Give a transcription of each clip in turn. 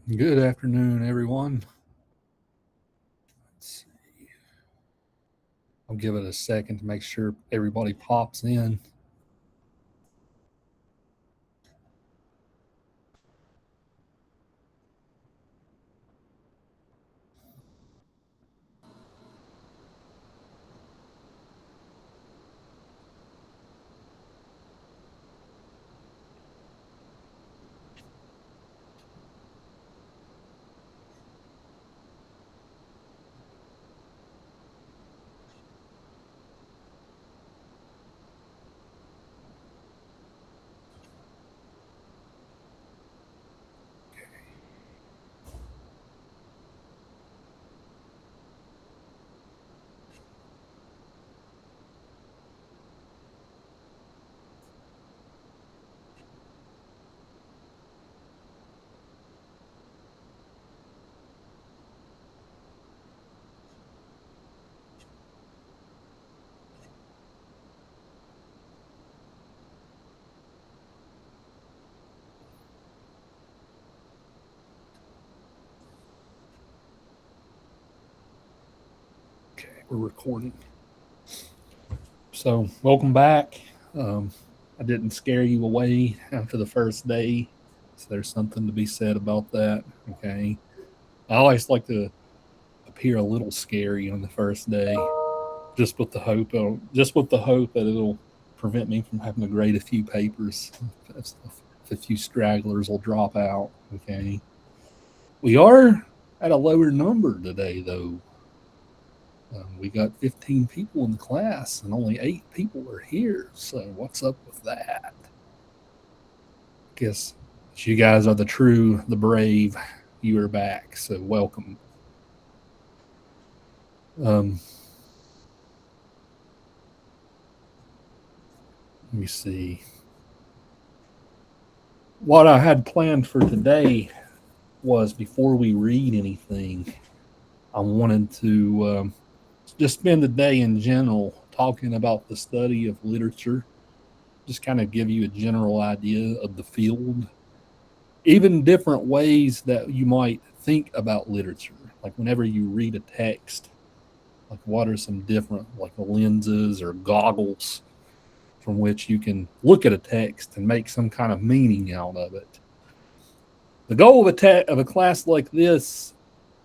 Good afternoon, everyone. Let's see. I'll give it a second to make sure everybody pops in. Okay, we're recording. So, welcome back. Um, I didn't scare you away after the first day. So, there's something to be said about that. Okay. I always like to appear a little scary on the first day, just with the hope that it'll prevent me from having to grade a few papers. If a few stragglers will drop out. Okay. We are at a lower number today, though. We got 15 people in the class and only 8 people are here. So, what's up with that? Guess you guys are the brave. You are back. So, welcome. Um, Let me see. What I had planned for today was before we read anything, I wanted to just spend the day in general talking about the study of literature, just kind of give you a general idea of the field, even different ways that you might think about literature. Like whenever you read a text, like what are some different like lenses or goggles from which you can look at a text and make some kind of meaning out of it. The goal of a class like this,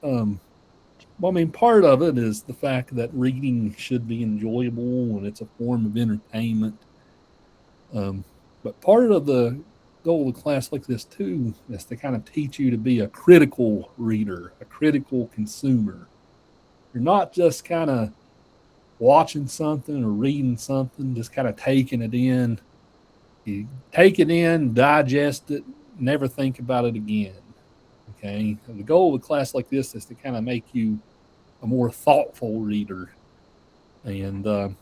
um, well, I mean, part of it is the fact that reading should be enjoyable and it's a form of entertainment. Um, but part of the goal of a class like this too is to kind of teach you to be a critical reader, a critical consumer. You're not just kind of watching something or reading something, just kind of taking it in. You take it in, digest it, never think about it again. Okay. And the goal of a class like this is to kind of make you a more thoughtful reader, and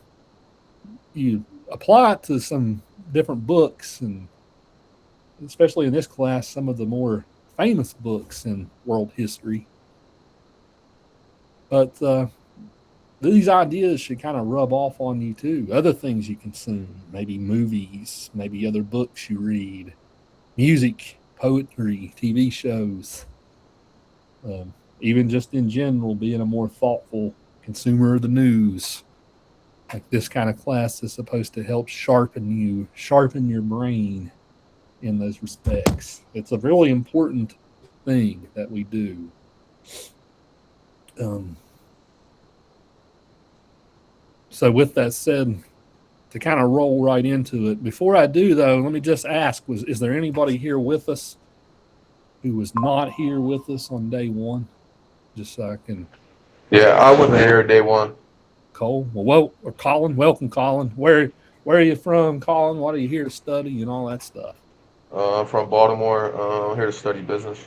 you apply it to some different books, and especially in this class, some of the more famous books in world history. But these ideas should kind of rub off on you too. Other things you consume, maybe movies, maybe other books you read, music, poetry, TV shows, even just in general, being a more thoughtful consumer of the news. Like this kind of class is supposed to help sharpen your brain in those respects. It's a really important thing that we do. Um, so, with that said, to kind of roll right into it, before I do though, let me just ask: is there anybody here with us who was not here with us on day one? Just so I can. Yeah, I wasn't here day one. Cole, or Colin, welcome, Colin. Where are you from, Colin? What are you here to study and all that stuff? I'm from Baltimore. I'm here to study business.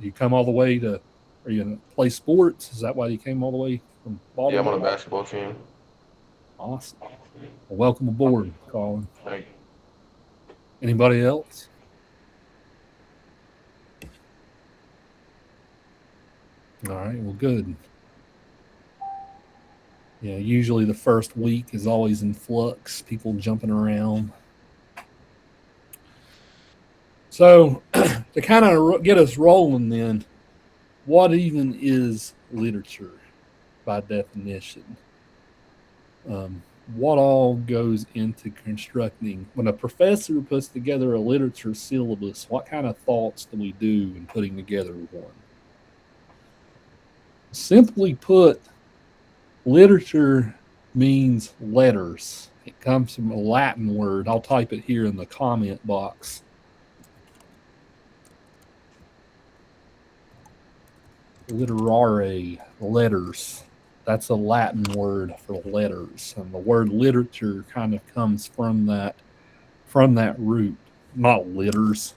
You come all the way to, are you going to play sports? Is that why you came all the way from Yeah, I'm on a Baltimore? basketball team. Awesome. Well, welcome aboard, Colin. Thank Anybody else? All right. Well, good. Yeah. Usually the first week is always in flux, people jumping around. So to kind of get us rolling, then, what even is literature by definition? What all goes into constructing when a professor puts together a literature syllabus? What kind of thoughts do we do in putting together one? Simply put, literature means letters. It comes from a Latin word. I'll type it here in the comment box. Literare, letters. That's a Latin word for letters, and the word literature kind of comes from that root. Not litters,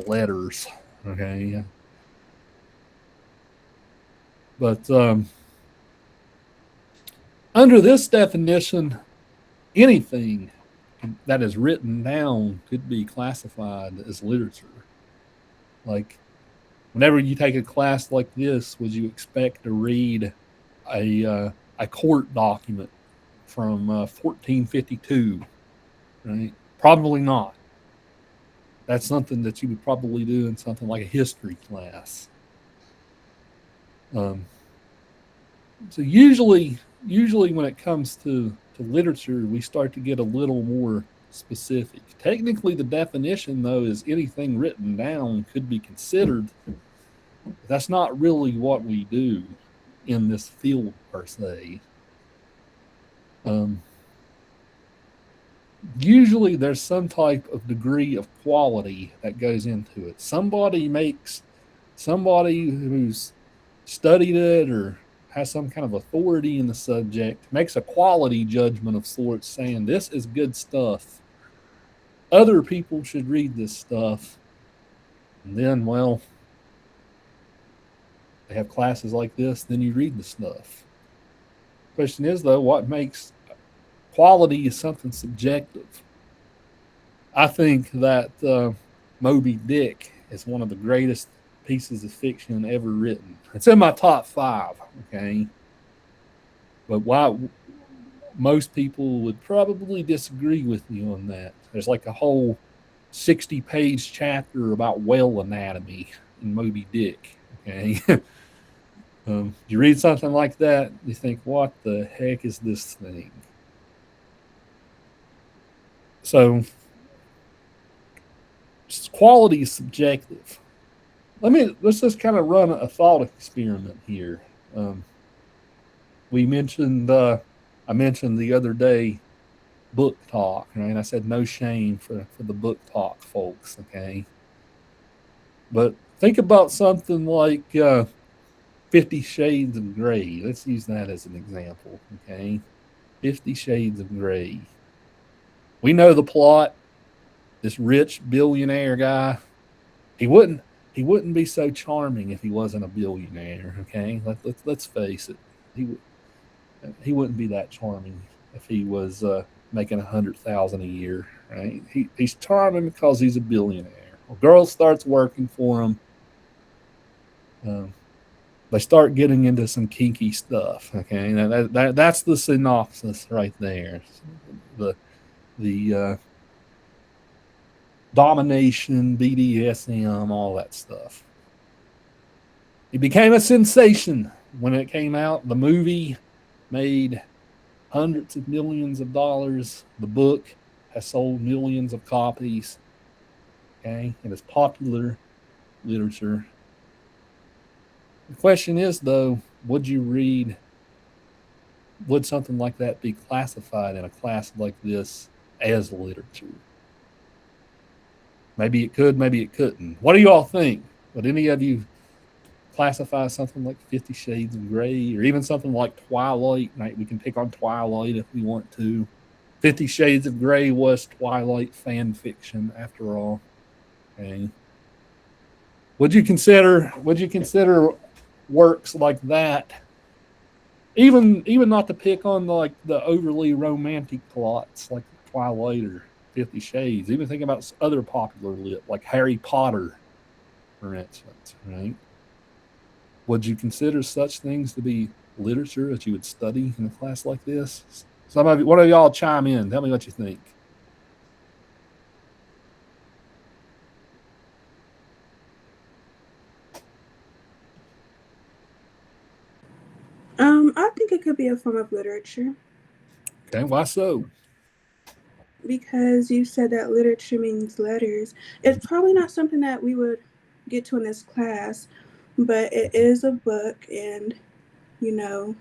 letters. Okay, but under this definition, anything that is written down could be classified as literature. Like, whenever you take a class like this, would you expect to read a court document from 1452? Right? Probably not. That's something that you would probably do in something like a history class. So usually when it comes to literature, we start to get a little more specific. Technically, the definition, though, is anything written down could be considered. That's not really what we do in this field per se. Usually there's some type of degree of quality that goes into it. Somebody who's studied it or has some kind of authority in the subject makes a quality judgment of sorts, saying this is good stuff. Other people should read this stuff. And then, well, they have classes like this, then you read the stuff. Question is, though, what makes quality is something subjective. I think that Moby Dick is one of the greatest pieces of fiction ever written. It's in my top 5, okay? But why most people would probably disagree with me on that. There's like a whole 60-page chapter about whale anatomy in Moby Dick, okay? You read something like that, you think, what the heck is this thing? So quality is subjective. Let's just kind of run a thought experiment here. I mentioned the other day book talk, right? I said no shame for the book talk folks, okay? But think about something like 50 Shades of Grey. Let's use that as an example, okay? 50 Shades of Grey. We know the plot. This rich billionaire guy, he wouldn't be so charming if he wasn't a billionaire, okay? Let's face it. He wouldn't be that charming if he was making 100,000 a year, right? He's charming because he's a billionaire. A girl starts working for him. They start getting into some kinky stuff, okay? Now that's the synopsis right there. The domination, BDSM, all that stuff. It became a sensation when it came out. The movie made hundreds of millions of dollars. The book has sold millions of copies. Okay, it is popular literature. The question is, though, would something like that be classified in a class like this as literature? Maybe it could, maybe it couldn't. What do you all think? Would any of you classify something like 50 Shades of Grey or even something like Twilight? Right, we can pick on Twilight if we want to. 50 Shades of Grey was Twilight fan fiction after all. Okay. Would you consider works like that, even not to pick on the overly romantic plots like Twilight or 50 Shades, even think about other popular lit like Harry Potter, for instance, right? Would you consider such things to be literature that you would study in a class like this? One of y'all chime in. Tell me what you think. think it could be a form of literature. Okay, why so? Because you said that literature means letters. It's probably not something that we would get to in this class, but it is a book, and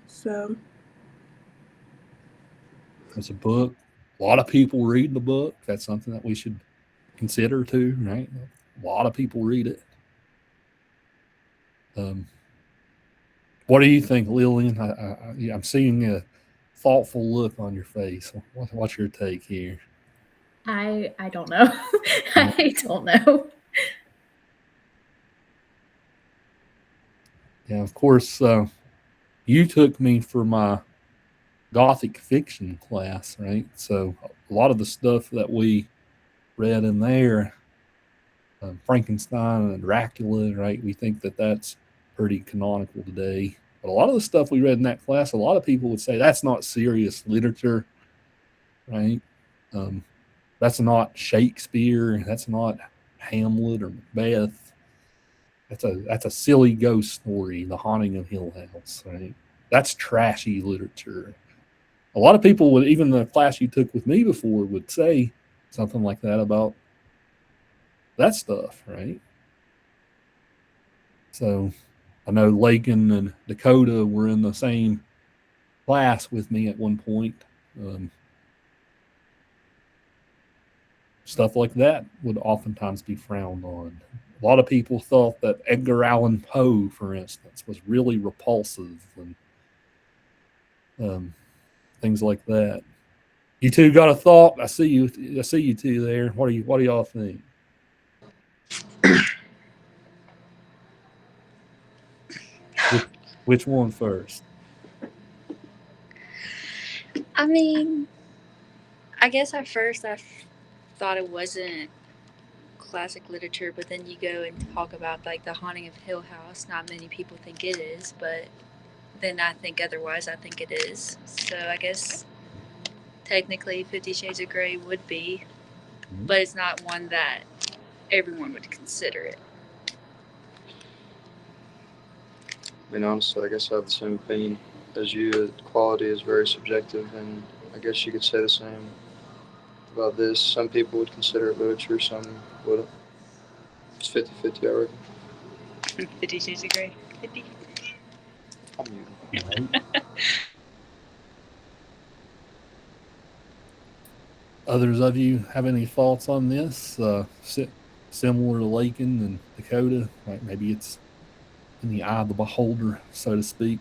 so It's a book. A lot of people read the book. That's something that we should consider too, right? A lot of people read it. What do you think, Lillian? I'm seeing a thoughtful look on your face. What's your take here? I don't know. I don't know. Yeah, of course, you took me for my Gothic fiction class, right? So a lot of the stuff that we read in there, Frankenstein and Dracula, right? We think that that's pretty canonical today. But a lot of the stuff we read in that class, a lot of people would say that's not serious literature, right? That's not Shakespeare. That's not Hamlet or Macbeth. That's a silly ghost story, The Haunting of Hill House, right? That's trashy literature. A lot of people would, even the class you took with me before, would say something like that about that stuff, right? So I know Lakin and Dakota were in the same class with me at one point. Stuff like that would oftentimes be frowned on. A lot of people thought that Edgar Allan Poe, for instance, was really repulsive and things like that. You two got a thought? I see you two there. What do y'all think? Which one first? I mean, I guess at first I thought it wasn't classic literature, but then you go and talk about like The Haunting of Hill House. Not many people think it is, but then I think otherwise. I think it is. So I guess technically 50 Shades of Grey would be, but it's not one that everyone would consider it. I mean, honestly, I guess I have the same opinion as you. Quality is very subjective, and I guess you could say the same about this. Some people would consider it literature, some wouldn't. It's 50-50, I reckon. 50 Shades of Grey. 50. Others of you have any thoughts on this? Similar to Lakin and Dakota? Like maybe it's in the eye of the beholder, so to speak.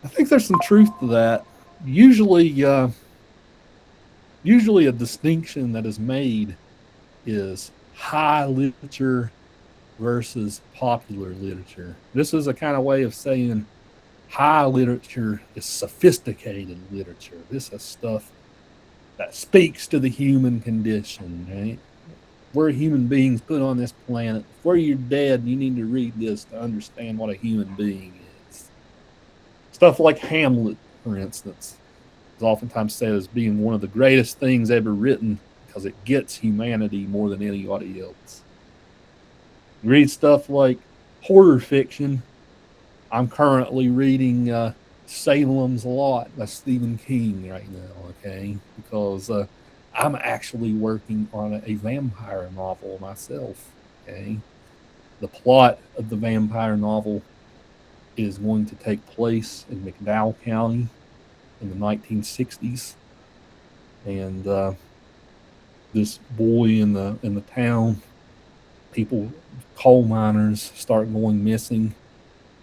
I think there's some truth to that. Usually a distinction that is made is high literature versus popular literature. This is a kind of way of saying high literature is sophisticated literature. This is stuff that speaks to the human condition, right? We're human beings put on this planet. Before you're dead, you need to read this to understand what a human being is. Stuff like Hamlet, for instance, is oftentimes said as being one of the greatest things ever written because it gets humanity more than anybody else. You read stuff like horror fiction. I'm currently reading Salem's Lot by Stephen King right now, okay? Because I'm actually working on a vampire novel myself, okay? The plot of the vampire novel is going to take place in McDowell County in the 1960s. And this boy in the town, coal miners start going missing.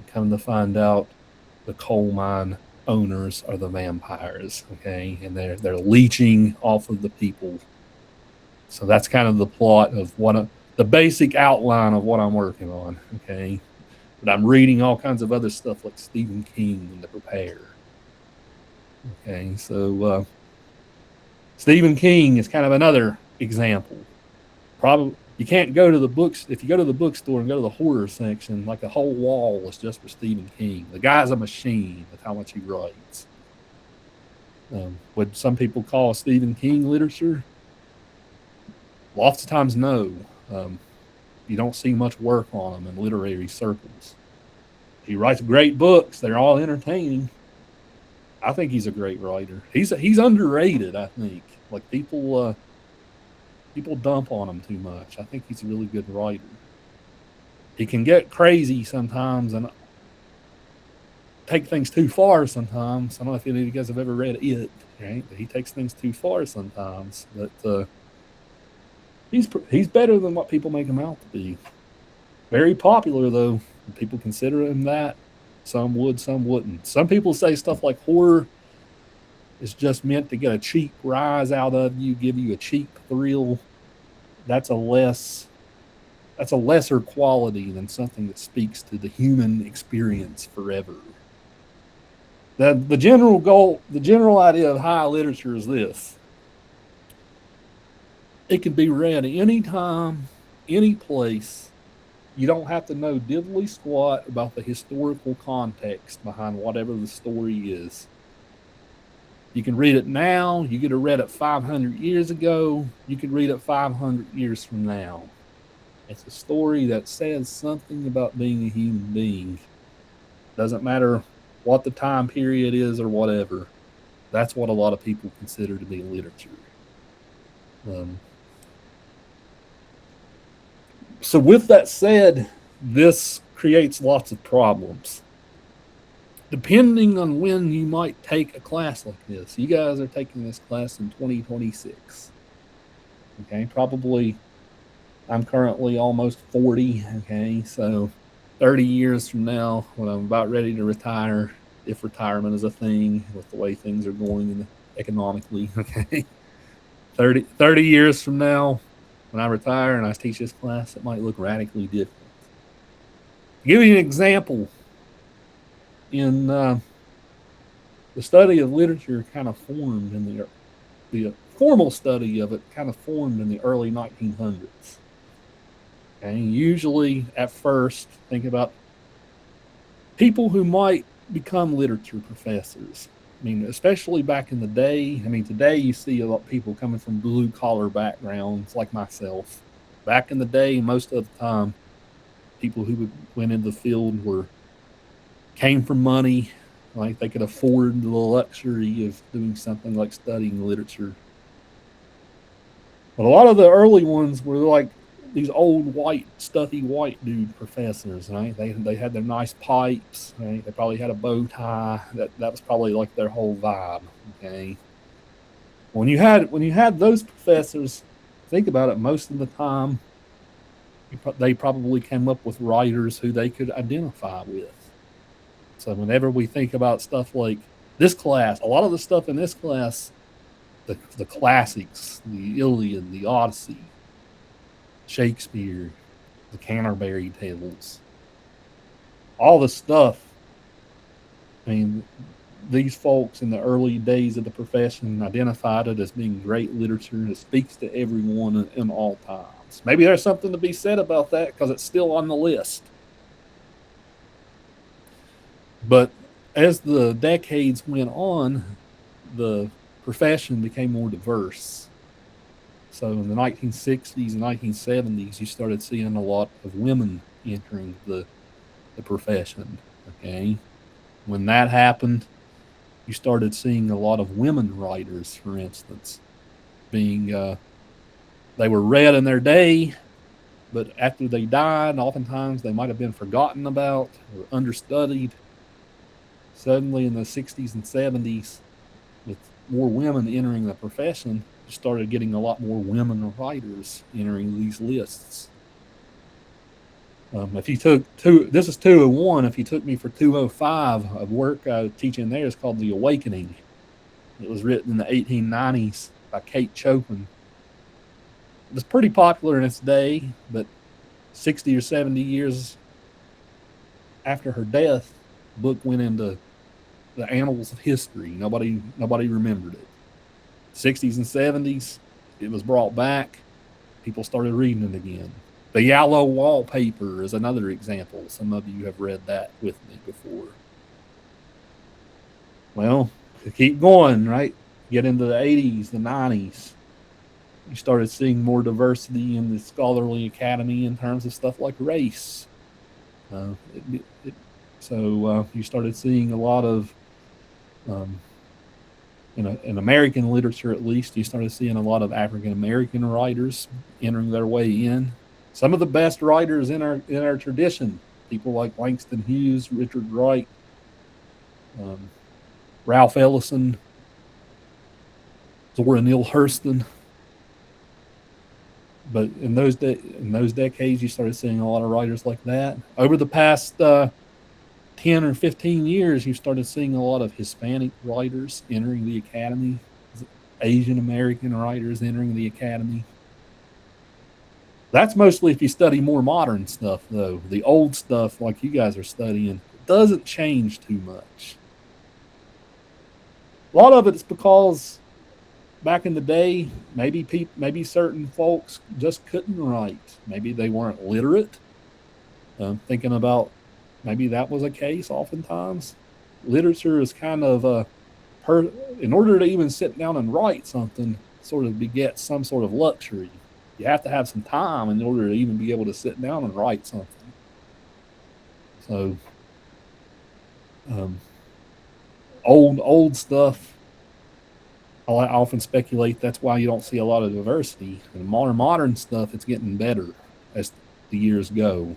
Come to find out the coal mine owners are the vampires, okay? And they're leeching off of the people. So that's kind of the plot of the basic outline of what I'm working on, okay? But I'm reading all kinds of other stuff like Stephen King and to prepare. Okay, so Stephen King is kind of another example. Probably you can't go to the books. If you go to the bookstore and go to the horror section, like the whole wall is just for Stephen King. The guy's a machine with how much he writes. Would some people call Stephen King literature? Lots of times, no. You don't see much work on him in literary circles. He writes great books. They're all entertaining. I think he's a great writer. He's underrated, I think. Like people dump on him too much. I think he's a really good writer. He can get crazy sometimes and take things too far sometimes. I don't know if any of you guys have ever read it, right? He takes things too far sometimes, but he's better than what people make him out to be. Very popular though. People consider him that. Some would, some wouldn't. Some people say stuff like horror is just meant to get a cheap rise out of you, give you a cheap thrill. That's a lesser quality than something that speaks to the human experience forever. The general idea of high literature is this. It can be read anytime, any place. You don't have to know diddly squat about the historical context behind whatever the story is. You can read it now. You could have read it 500 years ago. You could read it 500 years from now. It's a story that says something about being a human being. Doesn't matter what the time period is or whatever. That's what a lot of people consider to be literature. So with that said, this creates lots of problems. Depending on when you might take a class like this. You guys are taking this class in 2026. Okay, probably I'm currently almost 40. Okay, so 30 years from now, when I'm about ready to retire, if retirement is a thing with the way things are going economically, okay, 30 years from now, when I retire and I teach this class, it might look radically different. To give you an example, in the study of literature kind of formed in the formal study of it kind of formed in the early 1900s. Okay, usually at first, think about people who might become literature professors. I mean, especially back in the day. I mean, today you see a lot of people coming from blue collar backgrounds like myself. Back in the day, most of the time, people who went into the field came from money, like they could afford the luxury of doing something like studying literature. But a lot of the early ones were like these old stuffy white dude professors, right? They had their nice pipes, right? They probably had a bow tie. That was probably like their whole vibe. Okay. When you had those professors, think about it, most of the time they probably came up with writers who they could identify with. So whenever we think about stuff like this class, a lot of the stuff in this class, the classics, the Iliad, the Odyssey, Shakespeare, the Canterbury Tales, all the stuff. I mean, these folks in the early days of the profession identified it as being great literature and it speaks to everyone in all times. Maybe there's something to be said about that because it's still on the list. But as the decades went on, the profession became more diverse. So in the 1960s and 1970s, you started seeing a lot of women entering the profession. Okay, when that happened, you started seeing a lot of women writers, for instance, being they were read in their day, but after they died, oftentimes they might have been forgotten about or understudied. Suddenly, in the 60s and 70s, with more women entering the profession, you started getting a lot more women writers entering these lists. If you took this is 201. If you took me for 205, a work I was teaching there is called The Awakening. It was written in the 1890s by Kate Chopin. It was pretty popular in its day, but 60 or 70 years after her death, the book went into the annals of history. Nobody remembered it. 60s and 70s, it was brought back. People started reading it again. The Yellow Wallpaper is another example. Some of you have read that with me before. Well, to keep going, right? Get into the 80s, the 90s. You started seeing more diversity in the scholarly academy in terms of stuff like race. Uh, it, it, so you started seeing a lot of, um, in American literature at least, you started seeing a lot of African American writers entering their way in. Some of the best writers in our tradition, people like Langston Hughes, Richard Wright, um, Ralph Ellison, Zora Neale Hurston. But in those decades, you started seeing a lot of writers like that. Over the past 10 or 15 years, you started seeing a lot of Hispanic writers entering the academy, Asian American writers entering the academy. That's mostly if you study more modern stuff, though. The old stuff, like you guys are studying, doesn't change too much. A lot of it's because back in the day, maybe certain folks just couldn't write. Maybe they weren't literate. Thinking about maybe that was a case. Oftentimes, literature is kind of in order to even sit down and write something, sort of begets some sort of luxury. You have to have some time in order to even be able to sit down and write something. So, old stuff. I often speculate that's why you don't see a lot of diversity. And modern stuff, it's getting better as the years go.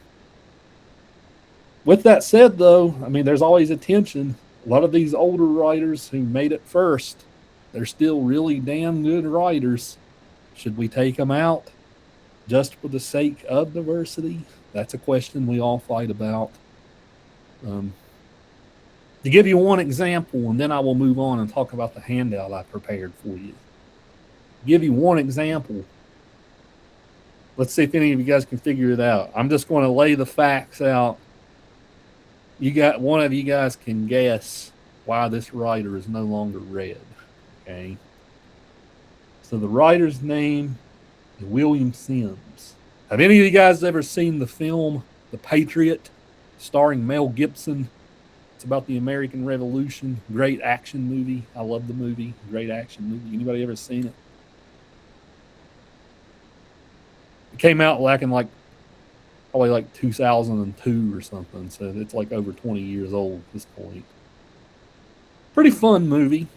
With that said, though, I mean, there's always a tension. A lot of these older writers who made it first, they're still really damn good writers. Should we take them out just for the sake of diversity? That's a question we all fight about. To give you one example, and then I will move on and talk about the handout I prepared for you. Give you one example. Let's see if any of you guys can figure it out. I'm just going to lay the facts out. One of you guys can guess why this writer is no longer read. Okay. So the writer's name is William Sims. Have any of you guys ever seen the film The Patriot, starring Mel Gibson? It's about the American Revolution. Great action movie. I love the movie. Great action movie. Anybody ever seen it? It came out probably like 2002 or something. So it's like over 20 years old at this point. Pretty fun movie.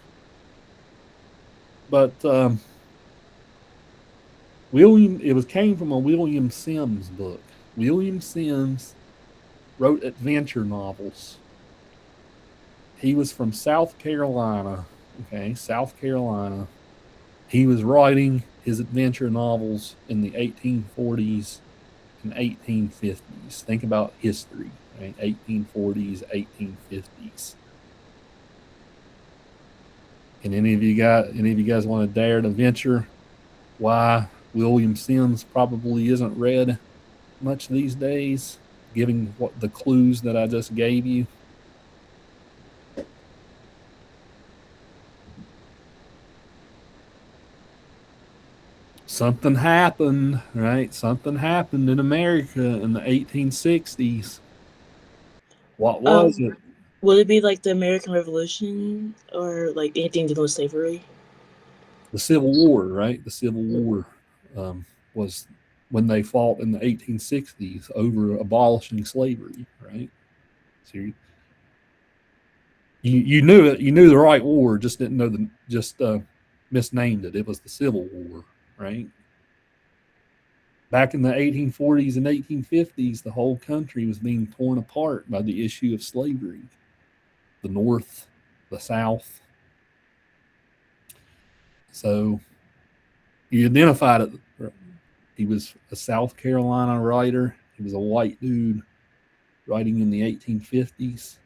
But came from a William Sims book. William Sims wrote adventure novels. He was from South Carolina. Okay, South Carolina. He was writing his adventure novels in the 1840s and 1850s. Think about history, right? 1840s, 1850s. And any of you guys want to dare to venture why William Sims probably isn't read much these days, given what the clues that I just gave you? Something happened, right? Something happened in America in the 1860s. What was it? Would it be like the American Revolution or like anything to do with slavery? The Civil War, right? The Civil War was when they fought in the 1860s over abolishing slavery, right? So you knew it. You knew the right war, just didn't know misnamed it. It was the Civil War, right? Back in the 1840s and 1850s, the whole country was being torn apart by the issue of slavery. The North, the South. So you identified it. He was a South Carolina writer. He was a white dude writing in the 1850s.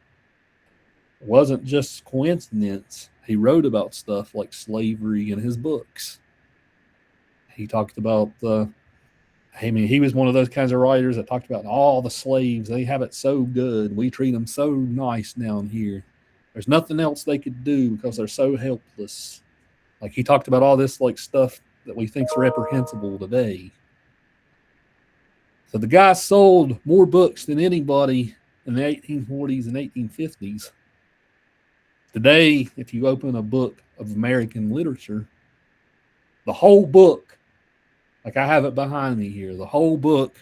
It wasn't just coincidence. He wrote about stuff like slavery in his books. He talked about he was one of those kinds of writers that talked about all the slaves. They have it so good. We treat them so nice down here. There's nothing else they could do because they're so helpless. Like he talked about all this like stuff that we think's reprehensible today. So the guy sold more books than anybody in the 1840s and 1850s. Today, if you open a book of American literature, the whole book Like I have it behind me here. The whole book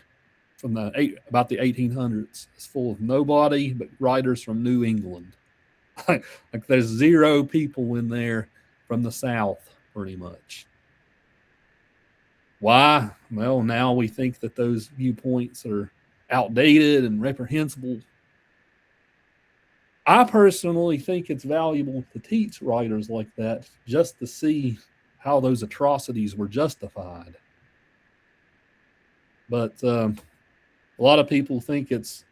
from about the 1800s is full of nobody but writers from New England. Like there's 0 people in there from the South, pretty much. Why? Well, now we think that those viewpoints are outdated and reprehensible. I personally think it's valuable to teach writers like that just to see how those atrocities were justified. But a lot of people think it's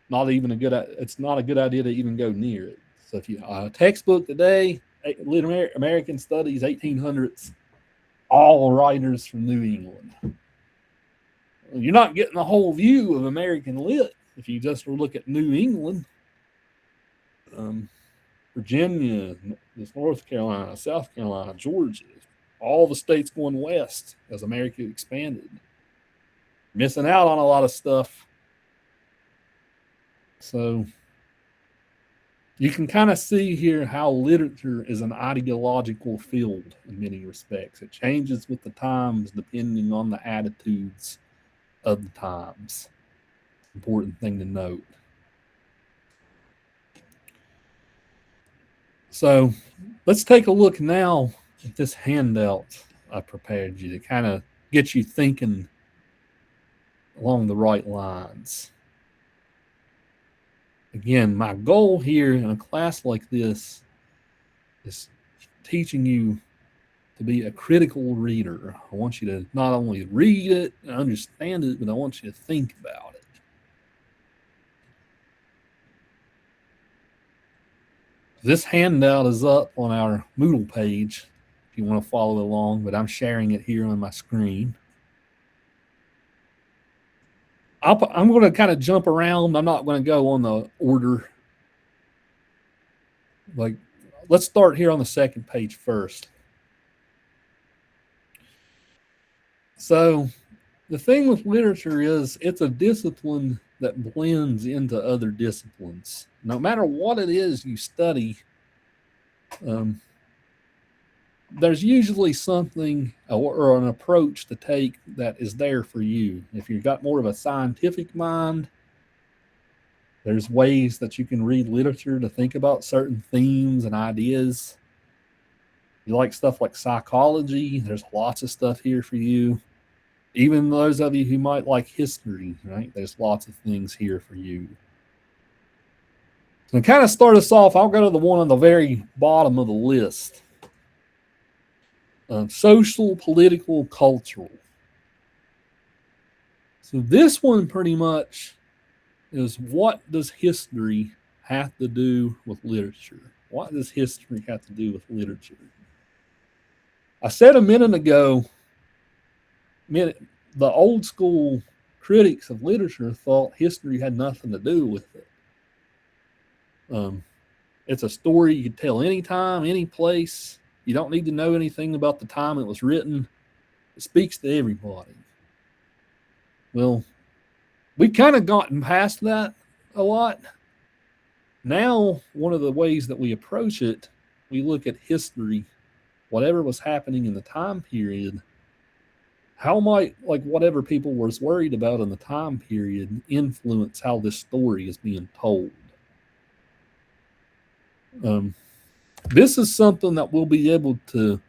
not a good idea to even go near it. So if you textbook today, American Studies 1800s, all writers from New England. You're not getting the whole view of American lit if you just look at New England. Virginia, North Carolina, South Carolina, Georgia, all the states going west as America expanded. Missing out on a lot of stuff. So you can kind of see here how literature is an ideological field in many respects. It changes with the times depending on the attitudes of the times. Important thing to note. So let's take a look now at this handout I prepared you to kind of get you thinking along the right lines. Again, my goal here in a class like this is teaching you to be a critical reader. I want you to not only read it and understand it, but I want you to think about it. This handout is up on our Moodle page if you want to follow along, but I'm sharing it here on my screen. I'm going to kind of jump around. I'm not going to go on the order. Like, let's start here on the second page first. So the thing with literature is it's a discipline that blends into other disciplines. No matter what it is you study, there's usually something or an approach to take that is there for you. If you've got more of a scientific mind, there's ways that you can read literature to think about certain themes and ideas. You like stuff like psychology, there's lots of stuff here for you. Even those of you who might like history, right? There's lots of things here for you. So to kind of start us off, I'll go to the one on the very bottom of the list. Social, political, cultural. So this one pretty much is, what does history have to do with literature? What does history have to do with literature? I said a minute ago, the old school critics of literature thought history had nothing to do with it. It's a story you can tell anytime, any place. You don't need to know anything about the time it was written. It speaks to everybody. Well, we've kind of gotten past that a lot. Now, one of the ways that we approach it, we look at history, whatever was happening in the time period. How might, like, whatever people was worried about in the time period influence how this story is being told? This is something that we'll be able to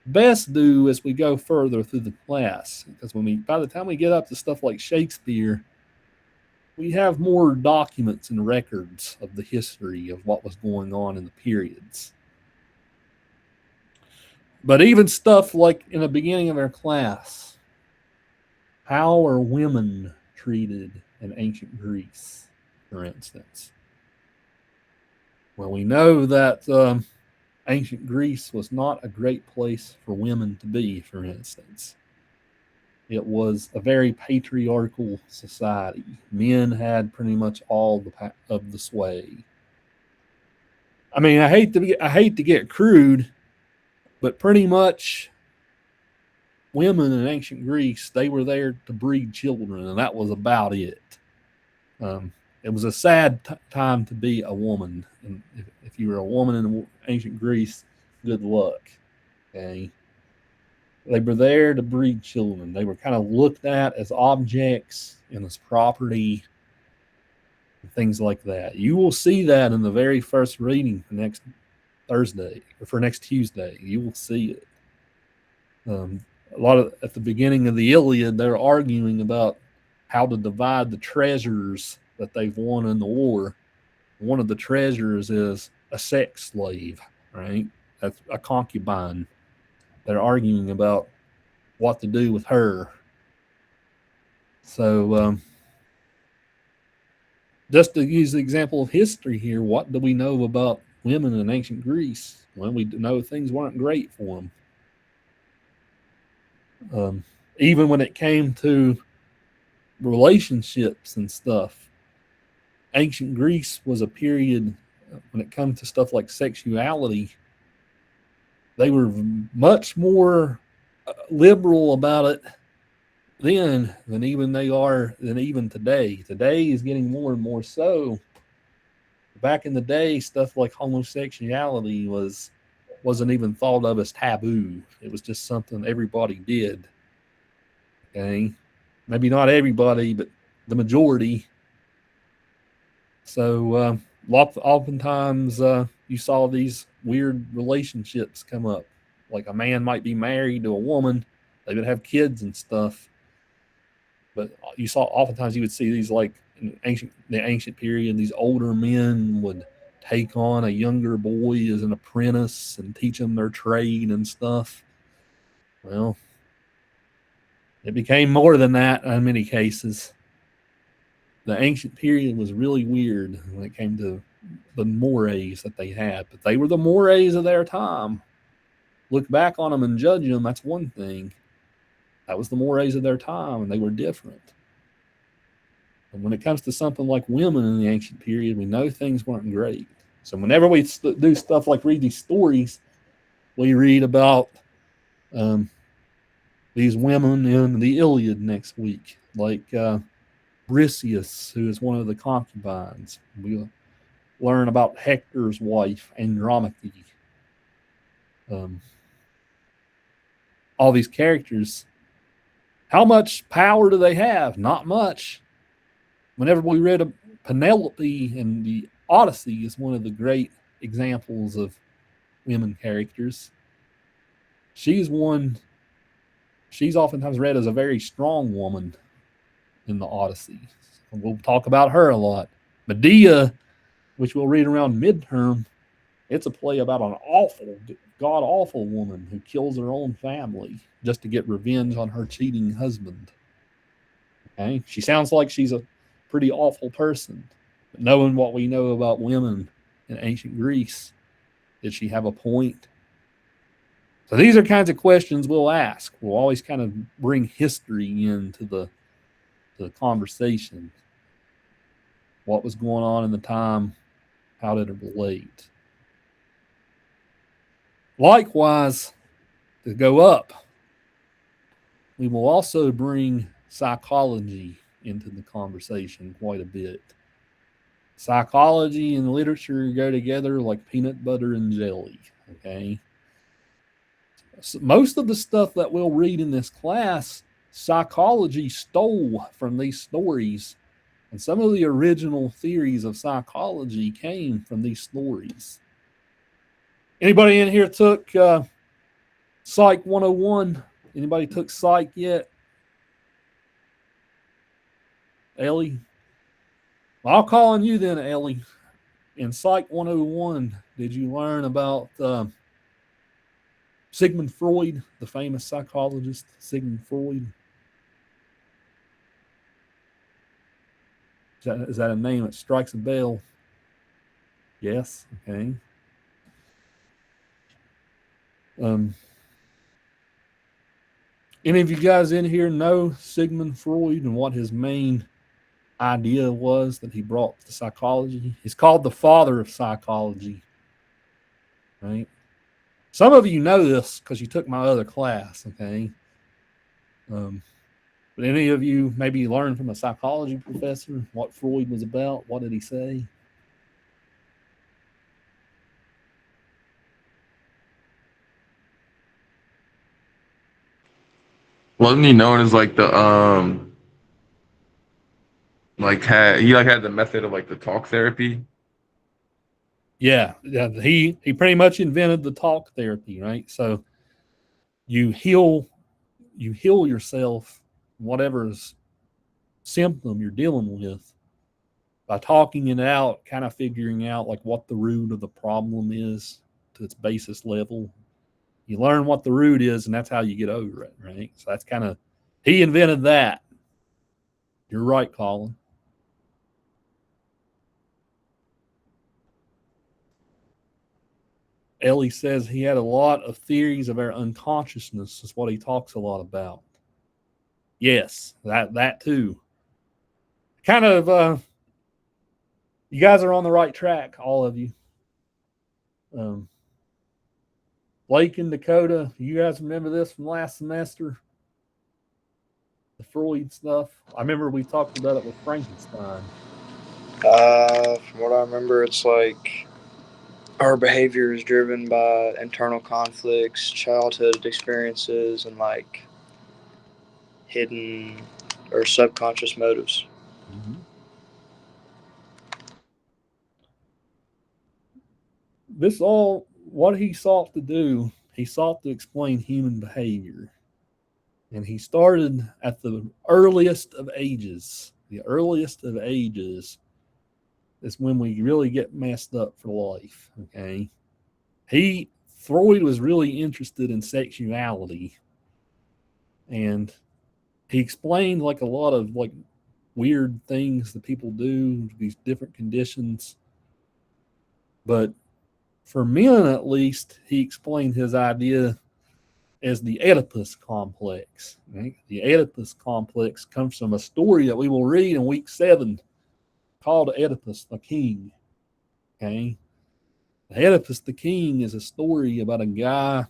best do as we go further through the class, because by the time we get up to stuff like Shakespeare, we have more documents and records of the history of what was going on in the periods. But even stuff like in the beginning of our class, how are women treated in ancient Greece, for instance? Well, we know that ancient Greece was not a great place for women to be, for instance. It was a very patriarchal society. Men had pretty much all of the sway. I mean, I hate to get crude, but pretty much women in ancient Greece, they were there to breed children, and that was about it. It was a sad time to be a woman. And if you were a woman in ancient Greece, good luck. Okay. They were there to breed children. They were kind of looked at as objects and as property, and things like that. You will see that in the very first reading for next Thursday or for next Tuesday. You will see it. A lot of at the beginning of the Iliad, they're arguing about how to divide the treasures that they've won in the war. One of the treasures is a sex slave, right? That's a concubine. They're arguing about what to do with her. So, just to use the example of history here, what do we know about women in ancient Greece? Well, we know things weren't great for them. Even when it came to relationships and stuff, ancient Greece was a period when it comes to stuff like sexuality, they were much more liberal about it then than even today. Today is getting more and more so. Back in the day, stuff like homosexuality wasn't even thought of as taboo. It was just something everybody did. Okay, maybe not everybody, but the majority. So oftentimes you saw these weird relationships come up. Like a man might be married to a woman, they would have kids and stuff. But oftentimes you would see these, like in the ancient period, these older men would take on a younger boy as an apprentice and teach them their trade and stuff. Well, it became more than that in many cases. The ancient period was really weird when it came to the mores that they had, but they were the mores of their time. Look back on them and judge them, that's one thing. That was the mores of their time, and they were different. And when it comes to something like women in the ancient period, we know things weren't great. So whenever we do stuff like read these stories, we read about these women in the Iliad next week, like Briseis, who is one of the concubines. We'll learn about Hector's wife, Andromache. All these characters, how much power do they have? Not much. Whenever we read Penelope in the Odyssey is one of the great examples of women characters. She's oftentimes read as a very strong woman in the Odyssey. We'll talk about her a lot. Medea, which we'll read around midterm, it's a play about an awful, god-awful woman who kills her own family just to get revenge on her cheating husband. Okay? She sounds like she's a pretty awful person. But knowing what we know about women in ancient Greece, did she have a point? So these are kinds of questions we'll ask. We'll always kind of bring history into the conversation. What was going on in the time? How did it relate? Likewise, to go up, we will also bring psychology into the conversation quite a bit. Psychology and literature go together like peanut butter and jelly, okay? So most of the stuff that we'll read in this class, psychology stole from these stories. And some of the original theories of psychology came from these stories. Anybody in here took Psych 101? Anybody took Psych yet? Ellie? Well, I'll call on you then, Ellie. In Psych 101, did you learn about Sigmund Freud, the famous psychologist, Sigmund Freud? Is that a name that strikes a bell? Yes. Okay. Any of you guys in here know Sigmund Freud and what his main idea was that he brought to psychology? He's called the father of psychology. Right? Some of you know this because you took my other class. Okay. But any of you maybe learned from a psychology professor what Freud was about? What did he say? Wasn't he known as like the like had the method of like the talk therapy? Yeah, he pretty much invented the talk therapy, right? So you heal yourself, whatever's symptom you're dealing with, by talking it out, kind of figuring out like what the root of the problem is to its basis level. You learn what the root is, and that's how you get over it, right? So that's kind of, he invented that. You're right, Colin. Ellie says he had a lot of theories of our unconsciousness, is what he talks a lot about. Yes, that too. Kind of, you guys are on the right track, all of you. Blake and Dakota, you guys remember this from last semester? The Freud stuff. I remember we talked about it with Frankenstein. From what I remember, it's like our behavior is driven by internal conflicts, childhood experiences, and like hidden or subconscious motives. Mm-hmm. This all, what he sought to do, he sought to explain human behavior. And he started at the earliest of ages. The earliest of ages is when we really get messed up for life. Okay. Freud was really interested in sexuality. And he explained like a lot of like weird things that people do, these different conditions. But for men, at least, he explained his idea as the Oedipus complex. Right? The Oedipus complex comes from a story that we will read in week 7 called Oedipus the King. Okay? The Oedipus the King is a story about a guy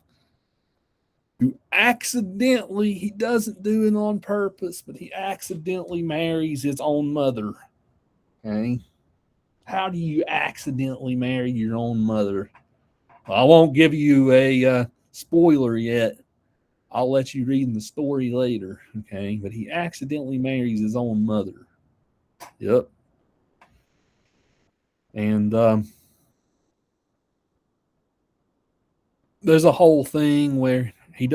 who accidentally, he doesn't do it on purpose, but he accidentally marries his own mother. Okay? How do you accidentally marry your own mother? Well, I won't give you a spoiler yet. I'll let you read the story later, okay? But he accidentally marries his own mother. Yep. And there's a whole thing where he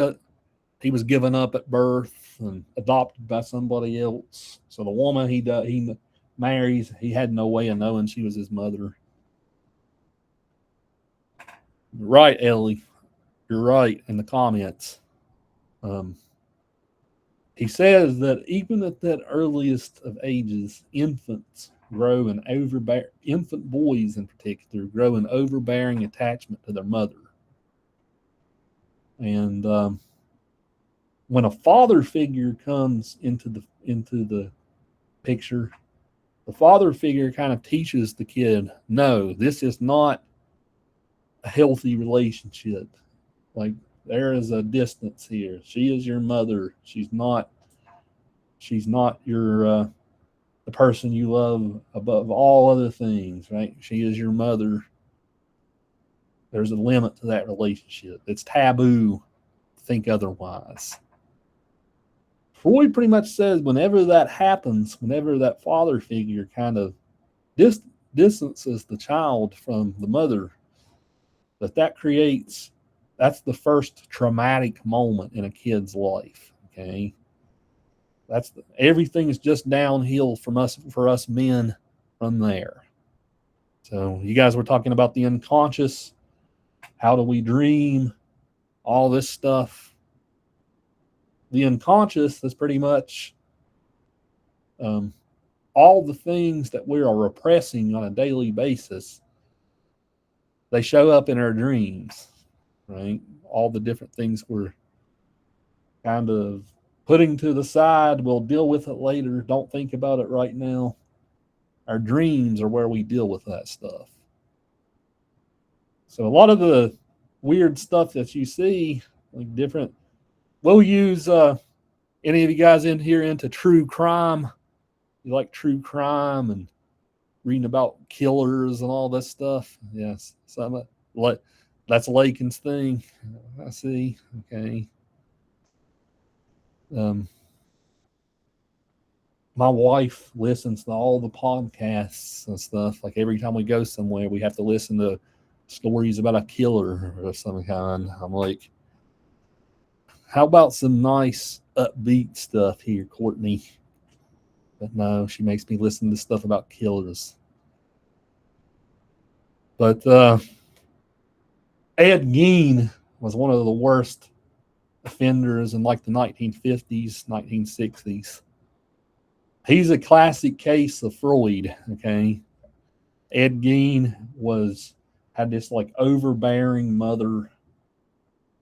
was given up at birth and adopted by somebody else. So the woman he marries, he had no way of knowing she was his mother. Right, Ellie. You're right in the comments. He says that even at that earliest of ages, infants grow an infant boys in particular grow an overbearing attachment to their mother. And when a father figure comes into the picture, the father figure kind of teaches the kid, no, this is not a healthy relationship. Like, there is a distance here. She is your mother. She's not your the person you love above all other things, right? She is your mother. There's a limit to that relationship. It's taboo to think otherwise. Freud pretty much says whenever that happens, whenever that father figure kind of distances the child from the mother, that's the first traumatic moment in a kid's life. Okay. Everything is just downhill for us men from there. So you guys were talking about the unconscious. How do we dream? All this stuff. The unconscious is pretty much all the things that we are repressing on a daily basis. They show up in our dreams, right? All the different things we're kind of putting to the side. We'll deal with it later. Don't think about it right now. Our dreams are where we deal with that stuff. So a lot of the weird stuff that you see, like different, we'll use any of you guys in here into true crime? You like true crime and reading about killers and all this stuff? Yes. That's Lakin's thing. I see. Okay. My wife listens to all the podcasts and stuff. Like every time we go somewhere, we have to listen to stories about a killer of some kind. I'm like, how about some nice upbeat stuff here, Courtney? But no, she makes me listen to stuff about killers. But Ed Gein was one of the worst offenders in like the 1950s, 1960s. He's a classic case of Freud, okay? Ed Gein had this like overbearing mother.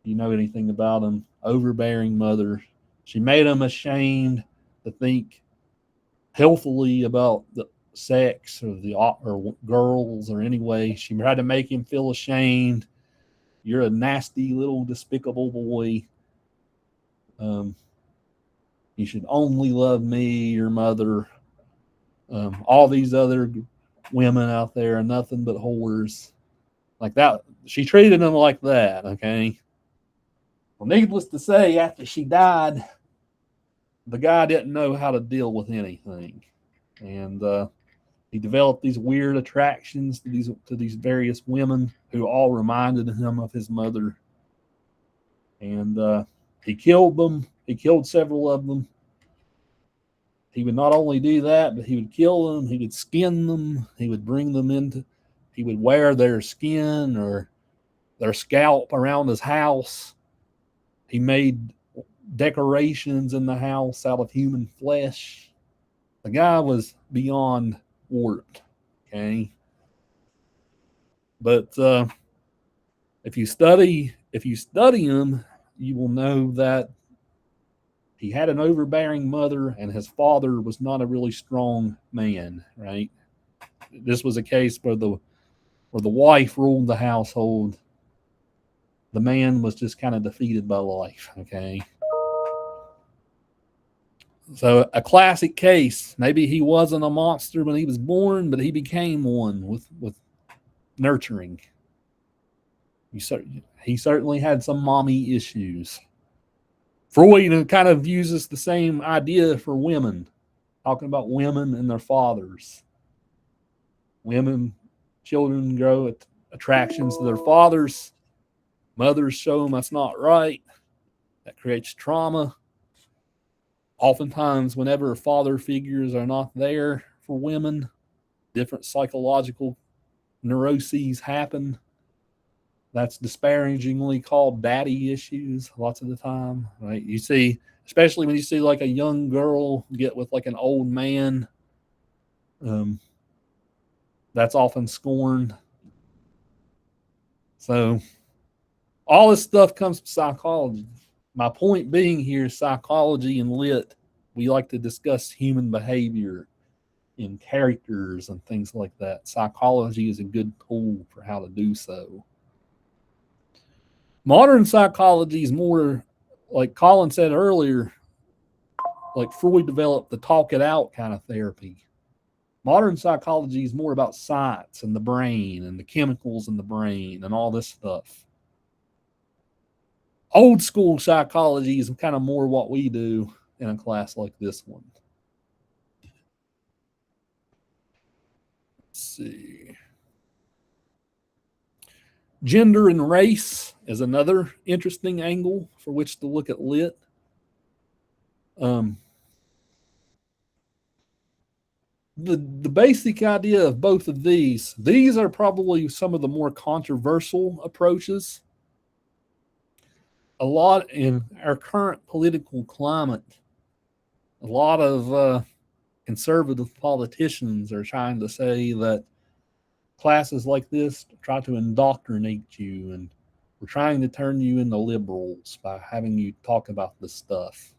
You know anything about him? Overbearing mother. She made him ashamed to think healthily about the sex or girls or anyway. She tried to make him feel ashamed. You're a nasty little despicable boy. You should only love me, your mother. All these other women out there are nothing but whores. Like that. She treated him like that, okay? Well, needless to say, after she died, the guy didn't know how to deal with anything. And he developed these weird attractions to these various women who all reminded him of his mother. And he killed them. He killed several of them. He would not only do that, but he would kill them. He would skin them. He would he would wear their skin or their scalp around his house. He made decorations in the house out of human flesh. The guy was beyond warped, okay? But if you study him, you will know that he had an overbearing mother and his father was not a really strong man, right? This was a case where the wife ruled the household. The man was just kind of defeated by life, okay? So a classic case. Maybe he wasn't a monster when he was born, but he became one with nurturing. He certainly had some mommy issues. Freud kind of uses the same idea for women, talking about women and their fathers. Children grow attractions to their fathers. Mothers show them that's not right. That creates trauma. Oftentimes, whenever father figures are not there for women, different psychological neuroses happen. That's disparagingly called daddy issues lots of the time, right? You see, especially when you see like a young girl get with like an old man, that's often scorned. So all this stuff comes from psychology. My point being here, psychology and lit, we like to discuss human behavior in characters and things like that. Psychology is a good tool for how to do so. Modern psychology is more, like Colin said earlier, like Freud developed the talk it out kind of therapy. Modern psychology is more about science and the brain and the chemicals in the brain and all this stuff. Old school psychology is kind of more what we do in a class like this one. Let's see. Gender and race is another interesting angle for which to look at lit. The basic idea of both of these are probably some of the more controversial approaches. A lot in our current political climate, a lot of conservative politicians are trying to say that classes like this try to indoctrinate you, and we're trying to turn you into liberals by having you talk about this stuff.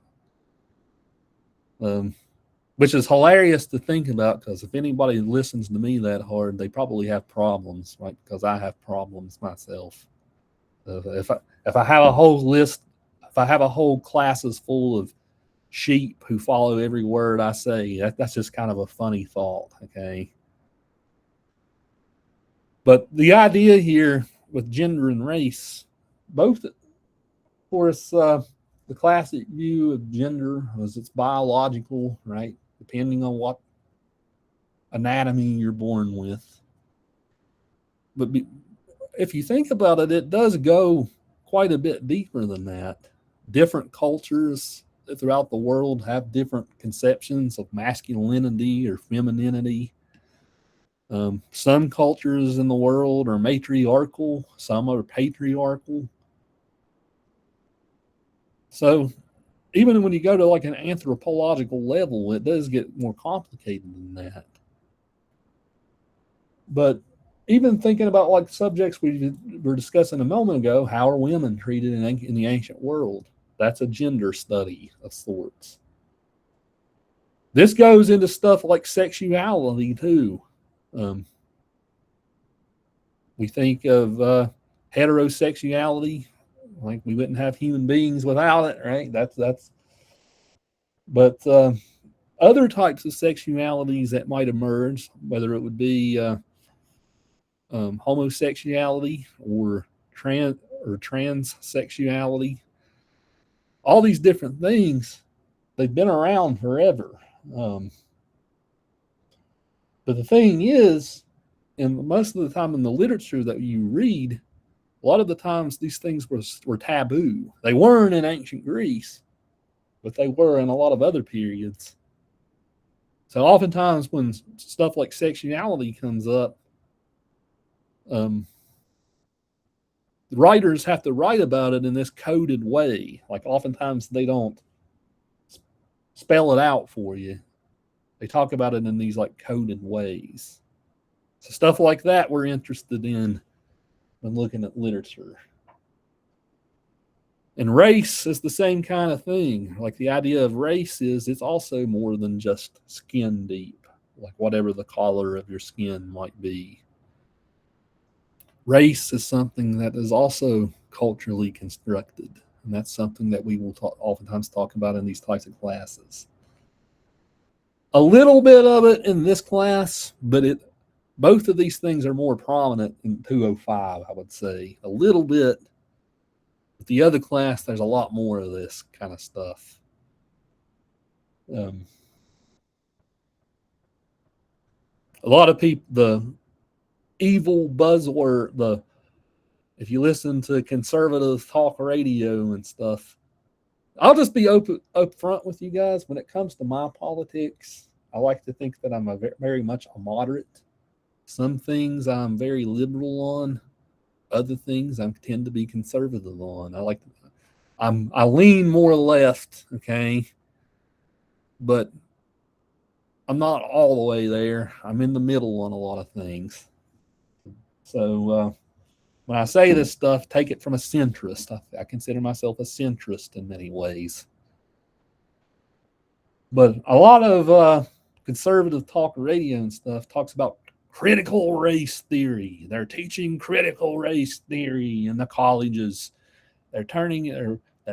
Which is hilarious to think about, because if anybody listens to me that hard, they probably have problems, right? Because I have problems myself. If I have a whole list, if I have a whole classes full of sheep who follow every word I say, that's just kind of a funny thought, okay? But the idea here with gender and race, both, of course, the classic view of gender was it's biological, right? Depending on what anatomy you're born with. But if you think about it, it does go quite a bit deeper than that. Different cultures throughout the world have different conceptions of masculinity or femininity. Some cultures in the world are matriarchal, some are patriarchal. So even when you go to like an anthropological level, it does get more complicated than that. But even thinking about like subjects we were discussing a moment ago, how are women treated in the ancient world? That's a gender study of sorts. This goes into stuff like sexuality too. We think of heterosexuality, like we wouldn't have human beings without it, right? But other types of sexualities that might emerge, whether it would be homosexuality or transsexuality, all these different things, they've been around forever. But the thing is, and most of the time in the literature that you read, a lot of the times these things were taboo. They weren't in ancient Greece, but they were in a lot of other periods. So oftentimes when stuff like sexuality comes up, the writers have to write about it in this coded way. Like oftentimes they don't spell it out for you. They talk about it in these like coded ways. So stuff like that we're interested in when looking at literature. And race is the same kind of thing. Like the idea of race is it's also more than just skin deep, like whatever the color of your skin might be. Race is something that is also culturally constructed. And that's something that we will oftentimes talk about in these types of classes. A little bit of it in this class, but both of these things are more prominent in 205, I would say. A little bit. But the other class, there's a lot more of this kind of stuff. A lot of people, the evil buzzword, if you listen to conservative talk radio and stuff, I'll just be up front with you guys. When it comes to my politics, I like to think that I'm very much a moderate. Some things I'm very liberal on. Other things I tend to be conservative on. I lean more left, okay? But I'm not all the way there. I'm in the middle on a lot of things. So when I say this stuff, take it from a centrist. I consider myself a centrist in many ways. But a lot of conservative talk radio and stuff talks about critical race theory. They're teaching critical race theory in the colleges. They're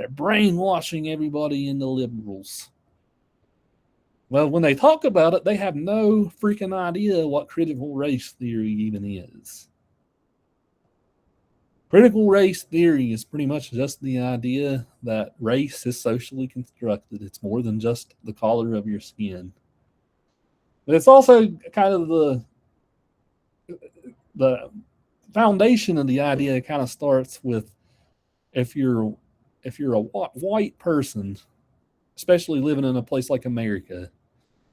brainwashing everybody into liberals. Well, when they talk about it, they have no freaking idea what critical race theory even is. Critical race theory is pretty much just the idea that race is socially constructed. It's more than just the color of your skin. But it's also kind of the foundation of the idea kind of starts with if you're a white person, especially living in a place like America,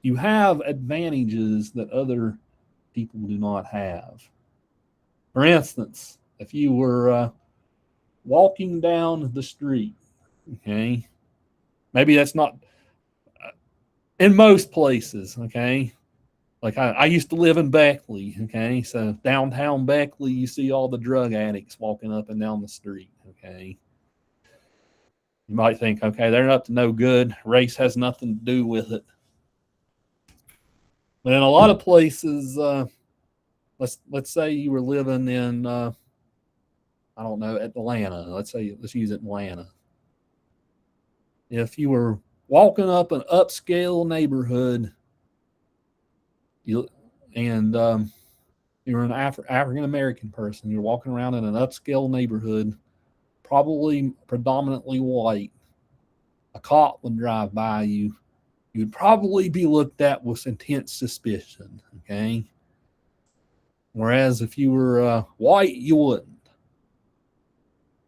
you have advantages that other people do not have. For instance, if you were walking down the street, okay, maybe that's not in most places, okay. Like I used to live in Beckley, okay, so downtown Beckley, you see all the drug addicts walking up and down the street, okay. You might think, okay, they're up to no good. Race has nothing to do with it. But in a lot of places, let's say you were living in, I don't know, Atlanta. Let's use Atlanta. If you were walking up an upscale neighborhood, you're an African American person, you're walking around in an upscale neighborhood, probably predominantly white, cop would drive by you, you would probably be looked at with intense suspicion. Okay. Whereas if you were white, you wouldn't.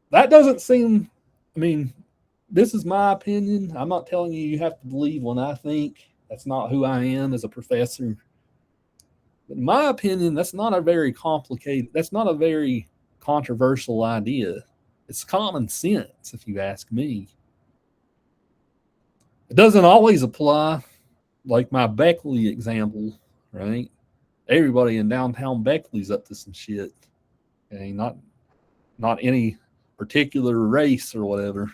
That doesn't seem, I mean, this is my opinion. I'm not telling you you have to believe what I think. That's not who I am as a professor. But in my opinion, that's not a very controversial idea. It's common sense, if you ask me. It doesn't always apply, like my Beckley example, right? Everybody in downtown Beckley's up to some shit. Okay, not any particular race or whatever.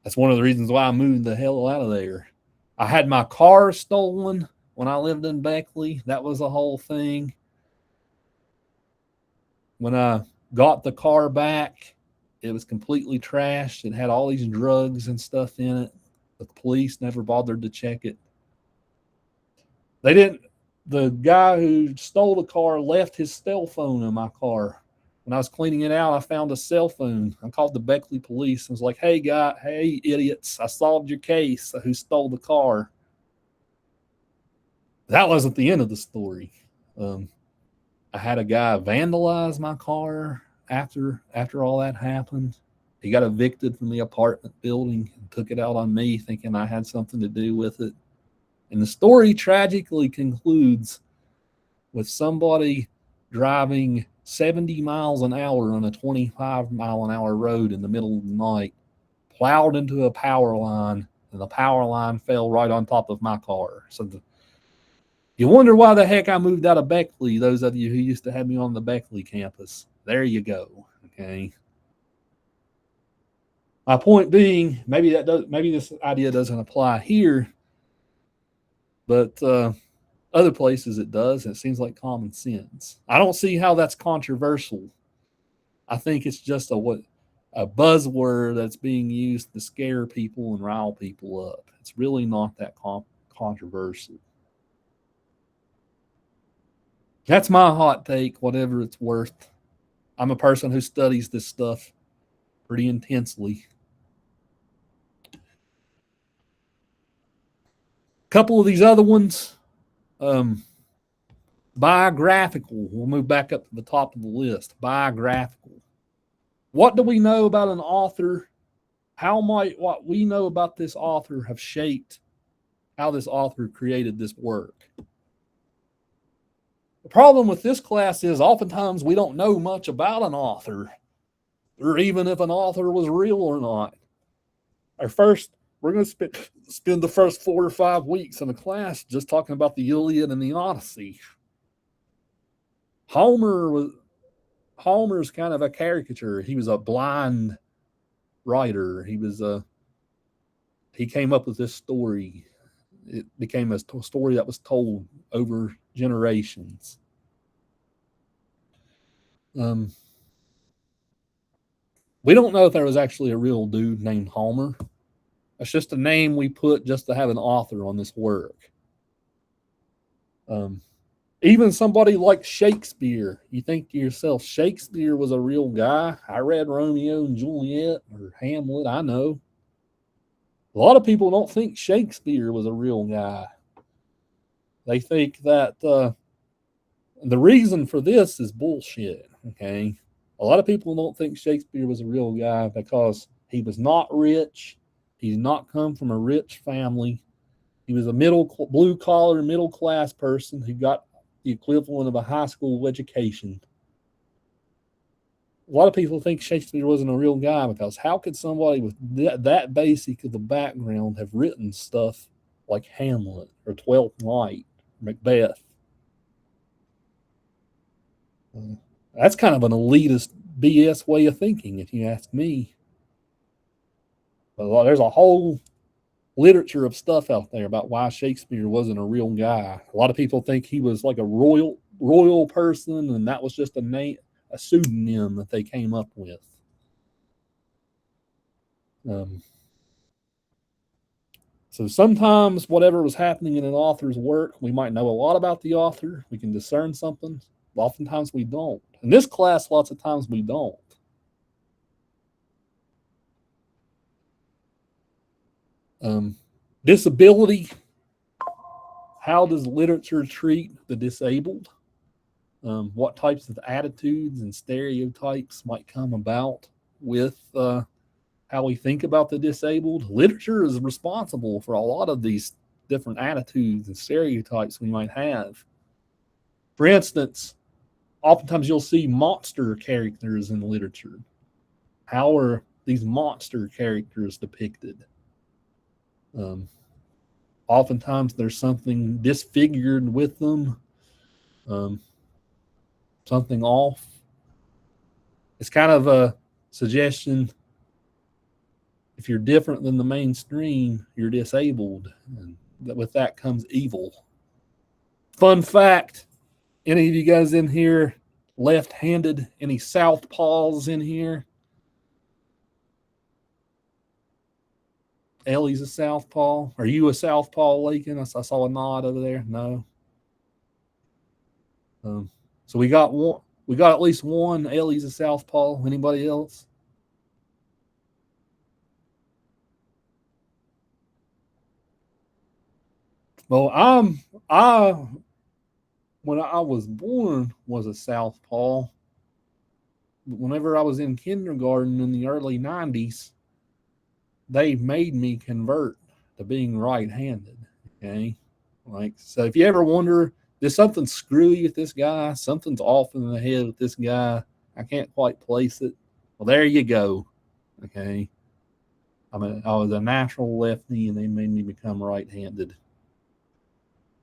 That's one of the reasons why I moved the hell out of there. I had my car stolen when I lived in Beckley. That was a whole thing. When I got the car back, it was completely trashed. It had all these drugs and stuff in it. The police never bothered to check it. The guy who stole the car left his cell phone in my car. When I was cleaning it out, I found a cell phone. I called the Beckley police and was like, hey, idiots, I solved your case. Who stole the car? That wasn't the end of the story. I had a guy vandalize my car after all that happened. He got evicted from the apartment building and took it out on me, thinking I had something to do with it. And the story tragically concludes with somebody driving 70 miles an hour on a 25-mile-an-hour road in the middle of the night, plowed into a power line, and the power line fell right on top of my car. So you wonder why the heck I moved out of Beckley, those of you who used to have me on the Beckley campus. There you go, okay? My point being, maybe this idea doesn't apply here, but other places it does, and it seems like common sense. I don't see how that's controversial. I think it's just a buzzword that's being used to scare people and rile people up. It's really not that controversial. That's my hot take, whatever it's worth. I'm a person who studies this stuff pretty intensely. A couple of these other ones, biographical. We'll move back up to the top of the list. Biographical. What do we know about an author? How might what we know about this author have shaped how this author created this work? The problem with this class is oftentimes we don't know much about an author, or even if an author was real or not. We're going to spend the first 4 or 5 weeks in the class just talking about the Iliad and the Odyssey. Homer's kind of a caricature. He was a blind writer. He came up with this story. It became a story that was told over generations. We don't know if there was actually a real dude named Homer. It's just a name we put just to have an author on this work. Even somebody like Shakespeare, you think to yourself, Shakespeare was a real guy. I read Romeo and Juliet or Hamlet, I know. A lot of people don't think Shakespeare was a real guy. They think that the reason for this is bullshit, okay? A lot of people don't think Shakespeare was a real guy because he was not rich. He's not come from a rich family. He was a blue-collar, middle-class person who got the equivalent of a high school education. A lot of people think Shakespeare wasn't a real guy because how could somebody with that basic of a background have written stuff like Hamlet or Twelfth Night, Macbeth? That's kind of an elitist BS way of thinking, if you ask me. But there's a whole literature of stuff out there about why Shakespeare wasn't a real guy. A lot of people think he was like a royal person, and that was just a pseudonym that they came up with. So sometimes whatever was happening in an author's work, we might know a lot about the author. We can discern something. Oftentimes we don't. In this class, lots of times we don't. Disability. How does literature treat the disabled? What types of attitudes and stereotypes might come about with how we think about the disabled? Literature is responsible for a lot of these different attitudes and stereotypes we might have. For instance, oftentimes you'll see monster characters in literature. How are these monster characters depicted? Oftentimes there's something disfigured with them, something off. It's kind of a suggestion. If you're different than the mainstream, you're disabled. And with that comes evil. Fun fact, any of you guys in here left-handed? Any southpaws in here? Ellie's a southpaw. Are you a southpaw, Lakin? I saw a nod over there. No. So we got one. We got at least one. Ellie's a southpaw. Anybody else? Well, when I was born was a southpaw. Whenever I was in kindergarten in the early 90s, they made me convert to being right-handed. Okay. So if you ever wonder, there's something screwy with this guy, something's off in the head with this guy, I can't quite place it. Well, there you go. Okay. I was a natural lefty and they made me become right-handed.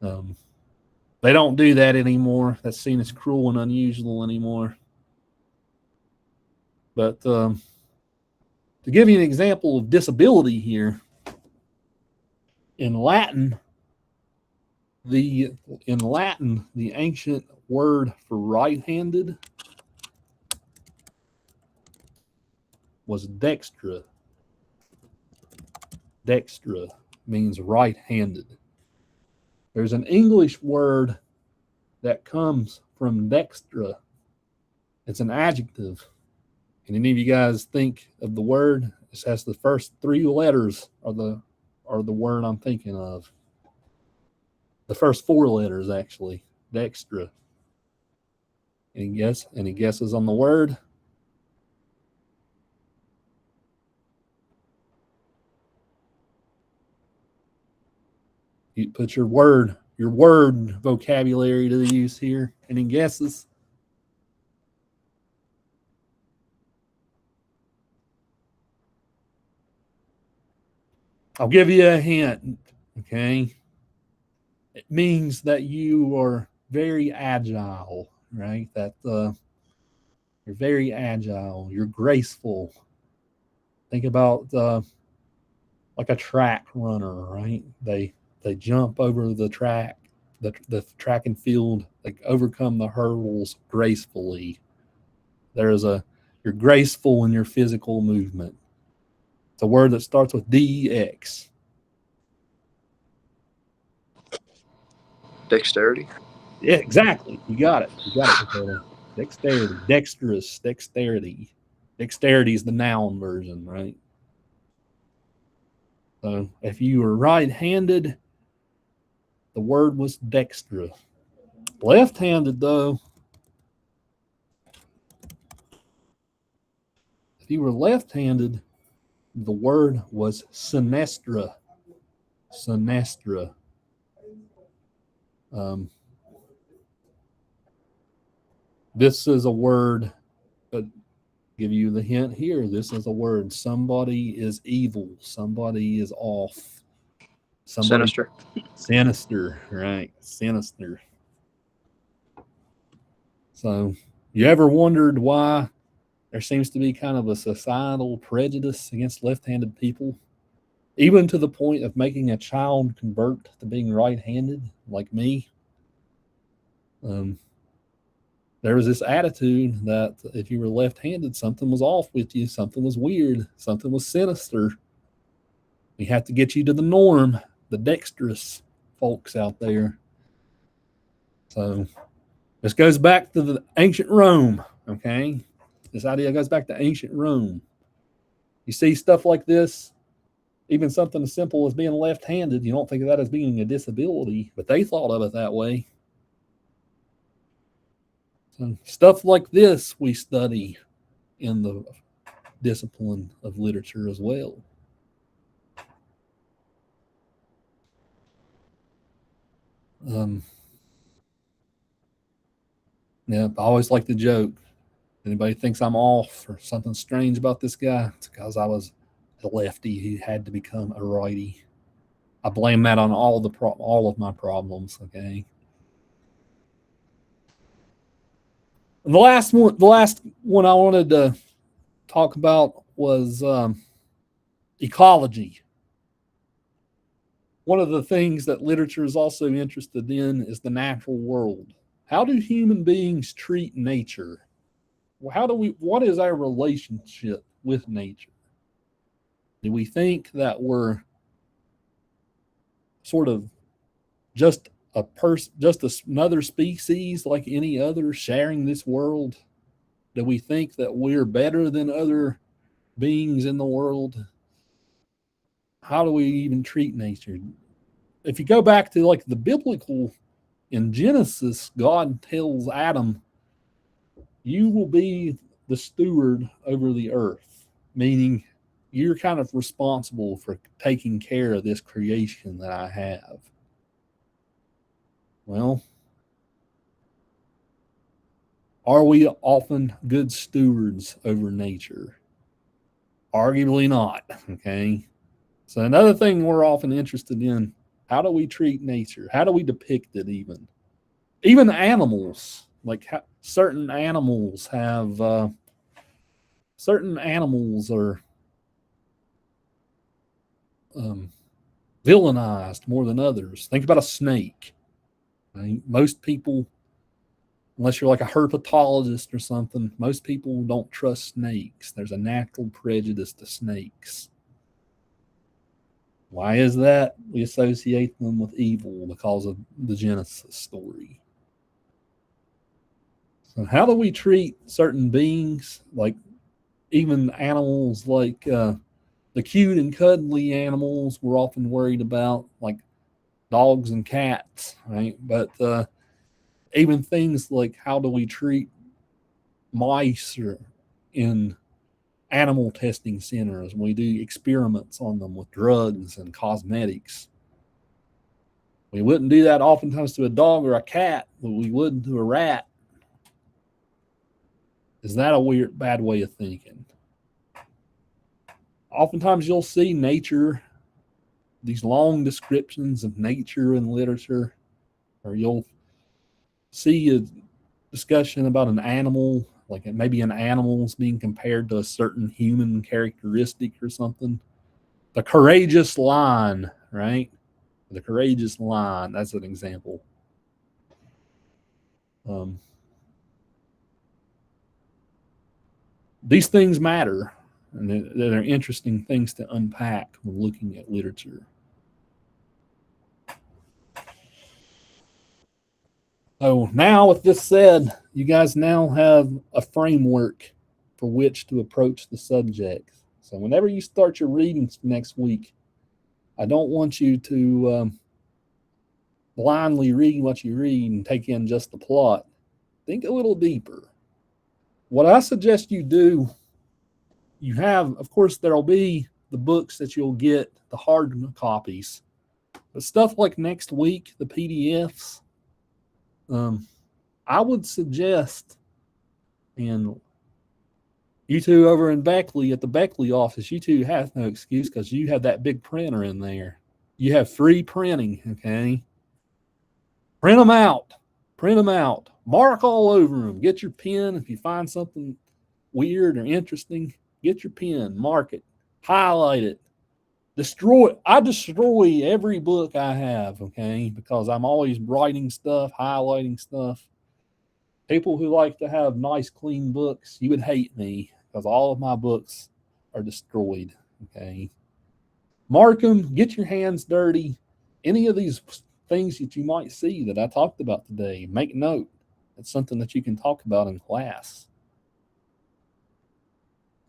They don't do that anymore. That's seen as cruel and unusual anymore. But to give you an example of disability here, in Latin, the ancient word for right-handed was dextra. Dextra means right-handed. There's an English word that comes from dextra. It's an adjective. Can any of you guys think of the word? It has the first three letters are the word I'm thinking of. The first four letters, actually. Dextra. Any guess? Any guesses on the word? You put your word vocabulary to the use here. Any guesses? I'll give you a hint, okay? It means that you are very agile, right? That you're very agile, you're graceful. Think about like a track runner, right? They jump over the track, the track and field, they overcome the hurdles gracefully. You're graceful in your physical movement. It's a word that starts with DEX. Dexterity. Yeah, exactly. You got it. Dexterity. Dexterous. Dexterity. Dexterity is the noun version, right? So if you were right-handed, the word was dextra. Left-handed, though, if you were left-handed, the word was sinestra. Sinestra. This is a word, but give you the hint here. This is a word. Somebody is evil. Somebody is off. Sinister. Sinister, right? Sinister. So, you ever wondered why there seems to be kind of a societal prejudice against left-handed people, even to the point of making a child convert to being right-handed, like me? There was this attitude that if you were left-handed, something was off with you, something was weird, something was sinister. We have to get you to the norm, the dexterous folks out there. So this goes back to the ancient Rome, okay? This idea goes back to ancient Rome. You see stuff like this, Even something as simple as being left-handed, you don't think of that as being a disability, but they thought of it that way. So stuff like this we study in the discipline of literature as well. Yeah, I always like the joke. Anybody thinks I'm off or something strange about this guy, it's because I was a lefty who had to become a righty. I blame that on all of my problems. Okay. The last one I wanted to talk about was ecology. One of the things that literature is also interested in is the natural world. How do human beings treat nature? What is our relationship with nature? Do we think that we're sort of just another species like any other sharing this world? Do we think that we're better than other beings in the world? How do we even treat nature? If you go back to like the biblical, in Genesis, God tells Adam, you will be the steward over the earth, meaning you're kind of responsible for taking care of this creation that I have. Well, are we often good stewards over nature? Arguably not, okay? So another thing we're often interested in, how do we treat nature? How do we depict it even? Even animals, like certain animals are villainized more than others. Think about a snake. I mean, most people, unless you're like a herpetologist or something, most people don't trust snakes. There's a natural prejudice to snakes. Why is that? We associate them with evil because of the Genesis story. So how do we treat certain beings, like even animals like the cute and cuddly animals we're often worried about, like dogs and cats, right? But even things like how do we treat mice or in animal testing centers when we do experiments on them with drugs and cosmetics. We wouldn't do that oftentimes to a dog or a cat, but we would to a rat. Is that a bad way of thinking? Oftentimes you'll see nature, these long descriptions of nature in literature, or you'll see a discussion about an animal, like maybe an animal's being compared to a certain human characteristic or something. The courageous lion, right? The courageous lion, that's an example. These things matter, and they're interesting things to unpack when looking at literature. So now, with this said, you guys now have a framework for which to approach the subject. So whenever you start your readings next week, I don't want you to blindly read what you read and take in just the plot. Think a little deeper. What I suggest you do, you have, of course, there'll be the books that you'll get, the hard copies. But stuff like next week, the PDFs, I would suggest, and you two over in Beckley at the Beckley office, you two have no excuse because you have that big printer in there. You have free printing, okay? Print them out. Print them out. Mark all over them. Get your pen. If you find something weird or interesting, get your pen. Mark it. Highlight it. I destroy every book I have, okay? Because I'm always writing stuff, highlighting stuff. People who like to have nice, clean books, you would hate me because all of my books are destroyed, okay? Mark them. Get your hands dirty. Any of these things that you might see that I talked about today, make note. It's something that you can talk about in class.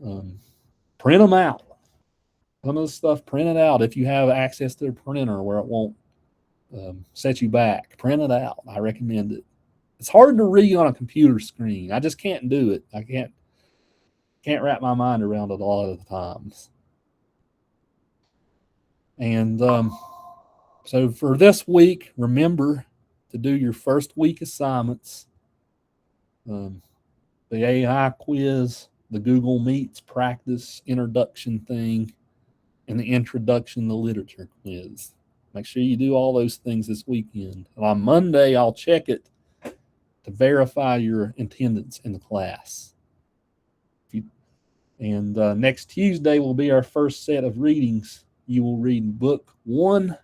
Print them out. Some of the stuff, print it out if you have access to a printer where it won't set you back. Print it out. I recommend it. It's hard to read on a computer screen. I just can't do it. I can't wrap my mind around it a lot of the times. And so for this week, remember to do your first week assignments, the AI quiz, the Google Meets practice introduction thing, and the introduction to literature quiz. Make sure you do all those things this weekend. And on Monday, I'll check it to verify your attendance in the class. And next Tuesday will be our first set of readings. You will read book 1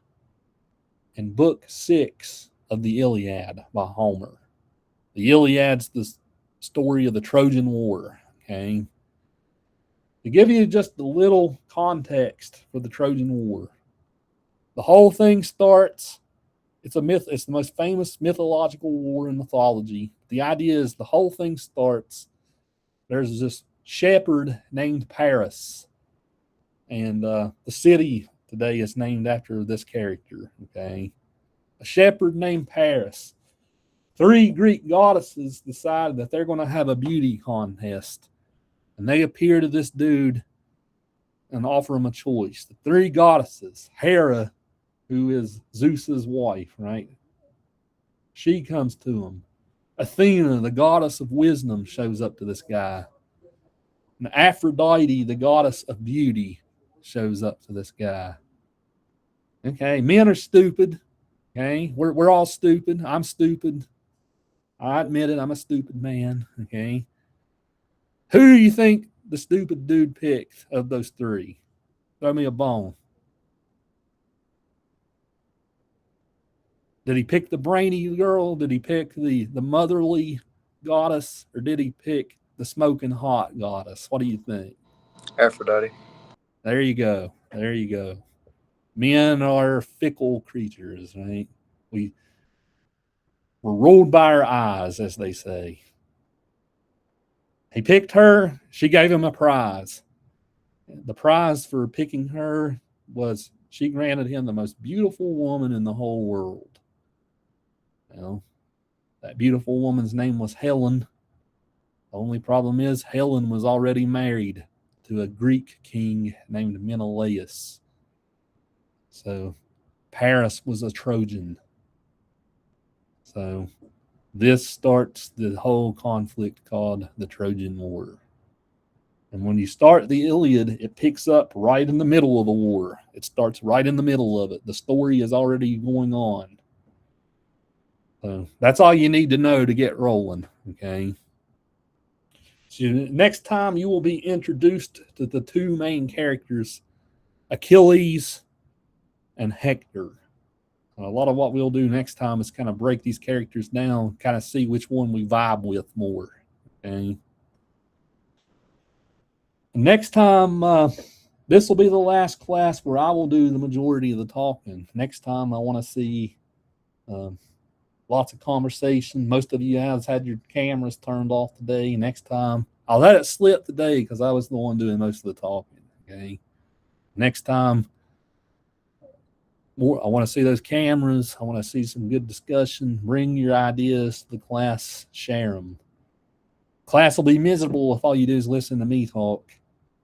and book 6 of the Iliad by Homer. The Iliad's the story of the Trojan War. Okay. To give you just a little context for the Trojan War, the whole thing starts, it's a myth, it's the most famous mythological war in mythology. The idea is the whole thing starts, there's this shepherd named Paris, and the city today is named after this character. Okay. A shepherd named Paris. 3 Greek goddesses decided that they're going to have a beauty contest. And they appear to this dude and offer him a choice. The 3 goddesses, Hera, who is Zeus's wife, right? She comes to him. Athena, the goddess of wisdom, shows up to this guy. And Aphrodite, the goddess of beauty, shows up to this guy. Okay, men are stupid. Okay, we're all stupid. I'm stupid. I admit it, I'm a stupid man. Okay. Who do you think the stupid dude picked of those 3? Throw me a bone. Did he pick the brainy girl? Did he pick the motherly goddess? Or did he pick the smoking hot goddess? What do you think? Aphrodite. There you go. There you go. Men are fickle creatures, right? We're ruled by our eyes, as they say. He picked her. She gave him a prize. The prize for picking her was she granted him the most beautiful woman in the whole world. You know, that beautiful woman's name was Helen. The only problem is Helen was already married to a Greek king named Menelaus. So Paris was a Trojan. So this starts the whole conflict called the Trojan War. And when you start the Iliad, it picks up right in the middle of the war. It starts right in the middle of it. The story is already going on. So that's all you need to know to get rolling, okay? So next time you will be introduced to the 2 main characters, Achilles and Hector. A lot of what we'll do next time is kind of break these characters down, kind of see which one we vibe with more. Okay. Next time, this will be the last class where I will do the majority of the talking. Next time, I want to see lots of conversation. Most of you have had your cameras turned off today. Next time, I'll let it slip today because I was the one doing most of the talking. Okay. Next time, I want to see those cameras. I want to see some good discussion. Bring your ideas to the class. Share them. Class will be miserable if all you do is listen to me talk.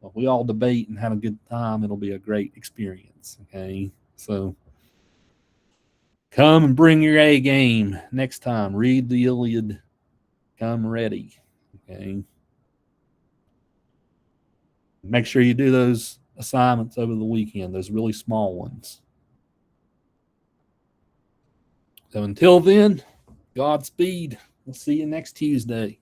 If we all debate and have a good time, it'll be a great experience. Okay, so come and bring your A game next time. Read the Iliad. Come ready. Okay. Make sure you do those assignments over the weekend, those really small ones. So until then, Godspeed. We'll see you next Tuesday.